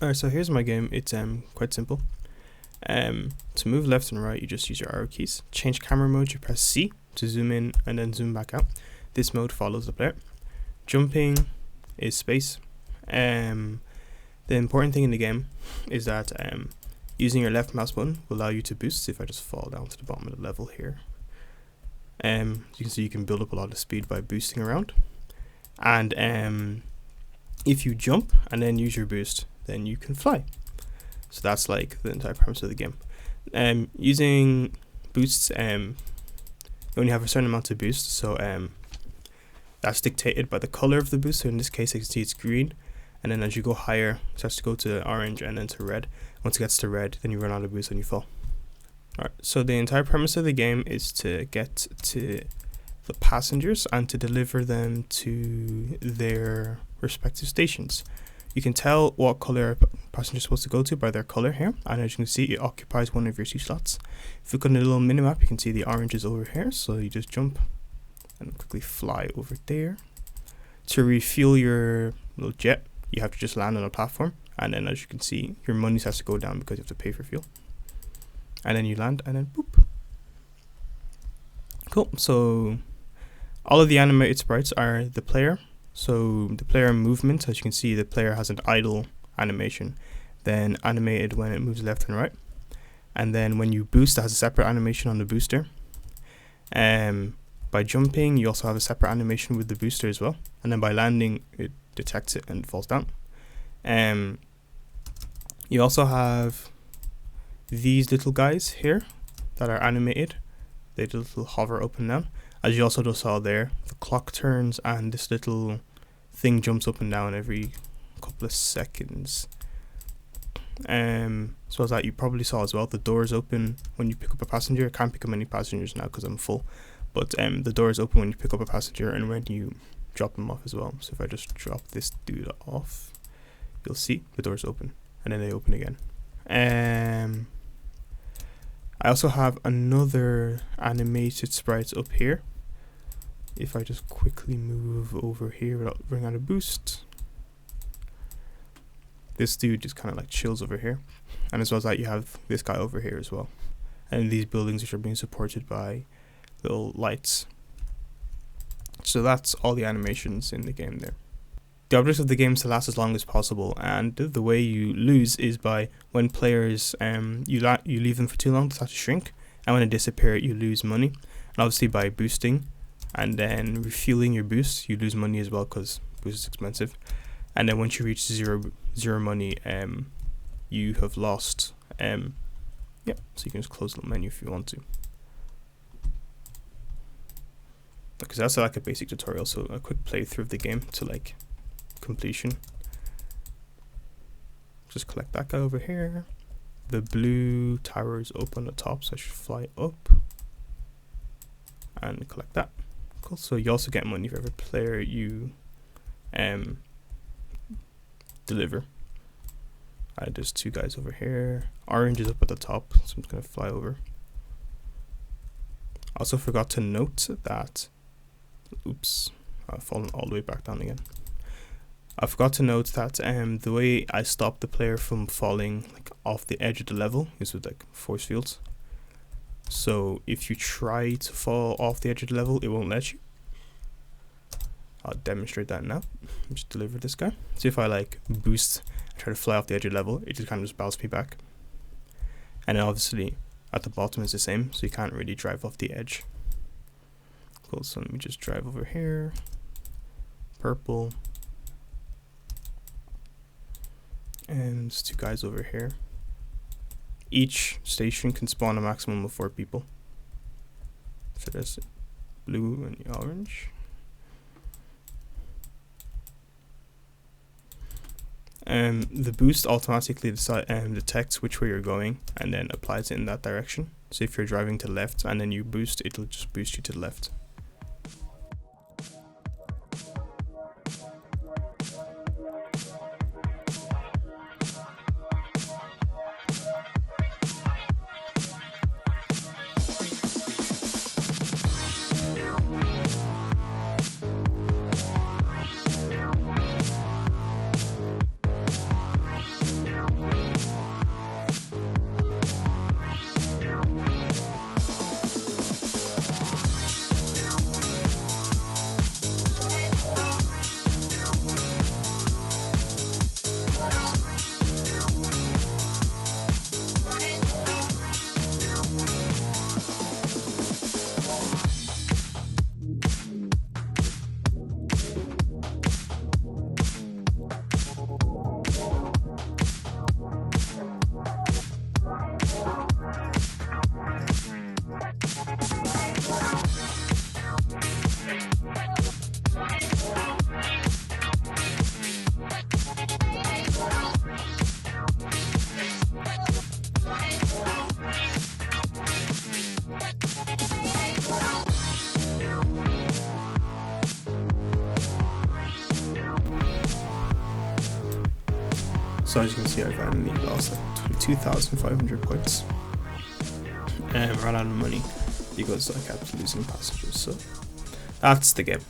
Alright, so here's my game. It's quite simple. To move left and right, you just use your arrow keys. Change camera mode, you press C to zoom in and then zoom back out. This mode follows the player. Jumping is space. The important thing in the game is that using your left mouse button will allow you to boost. If I just fall down to the bottom of the level here, you can see you can build up a lot of speed by boosting around. And if you jump and then use your boost, then you can fly. So that's like the entire premise of the game. Using boosts, you only have a certain amount of boost, so that's dictated by the color of the boost. So in this case, I can see it's green, and then as you go higher, it starts to go to orange and then to red. Once it gets to red, then you run out of boost and you fall. Alright, so the entire premise of the game is to get to the passengers and to deliver them to their respective stations. You can tell what color a passenger is supposed to go to by their color here, and as you can see, it occupies one of your 2 slots. If you look on the little minimap, you can see the orange is over here, so you just jump and quickly fly over there. To refuel your little jet, you have to just land on a platform, and then as you can see, your money has to go down because you have to pay for fuel. And then you land, and then boop. Cool, so all of the animated sprites are the player. So the player movement, as you can see, the player has an idle animation, then animated when it moves left and right, and then when you boost, it has a separate animation on the booster. By jumping, you also have a separate animation with the booster as well, and then by landing, it detects it and falls down. You also have these little guys here that are animated. They do a little hover up and down. As you also just saw there, the clock turns and this little thing jumps up and down every couple of seconds. So as that you probably saw as well, the doors open when you pick up a passenger. I can't pick up any passengers now because I'm full, but the doors open when you pick up a passenger and when you drop them off as well. So if I just drop this dude off, you'll see the doors open and then they open again. I also have another animated sprites up here. If I just quickly move over here without bringing out a boost, this dude just kind of like chills over here. And as well as that, you have this guy over here as well. And these buildings which are being supported by little lights. So that's all the animations in the game there. The object of the game is to last as long as possible, and the way you lose is by when players you leave them for too long, they start to shrink, and when they disappear, you lose money. And obviously by boosting and then refueling your boost, you lose money as well because boost is expensive. And then once you reach zero money, you have lost. So you can just close the menu if you want to. Because that's like a basic tutorial, so a quick playthrough of the game to like completion. Just collect that guy over here. The blue tower is up on the top, so I should fly up and collect that. Cool. So you also get money for every player you deliver. There's 2 guys over here. Orange is up at the top, so I'm just gonna fly over. I also forgot to note that I've fallen all the way back down again. I forgot to note that the way I stop the player from falling like off the edge of the level is with like force fields. So if you try to fall off the edge of the level, it won't let you. I'll demonstrate that now. Just deliver this guy. So if I like boost and try to fly off the edge of the level, it just kind of just bounces me back. And then obviously at the bottom is the same, so you can't really drive off the edge. Cool, so let me just drive over here. Purple. And there's 2 guys over here. Each station can spawn a maximum of 4 people. So there's blue and the orange. The boost automatically detects which way you're going and then applies it in that direction. So if you're driving to the left and then you boost, it'll just boost you to the left. So as you can see, I've only lost like 22,500 points and ran out of money because I kept losing passengers. So that's the game.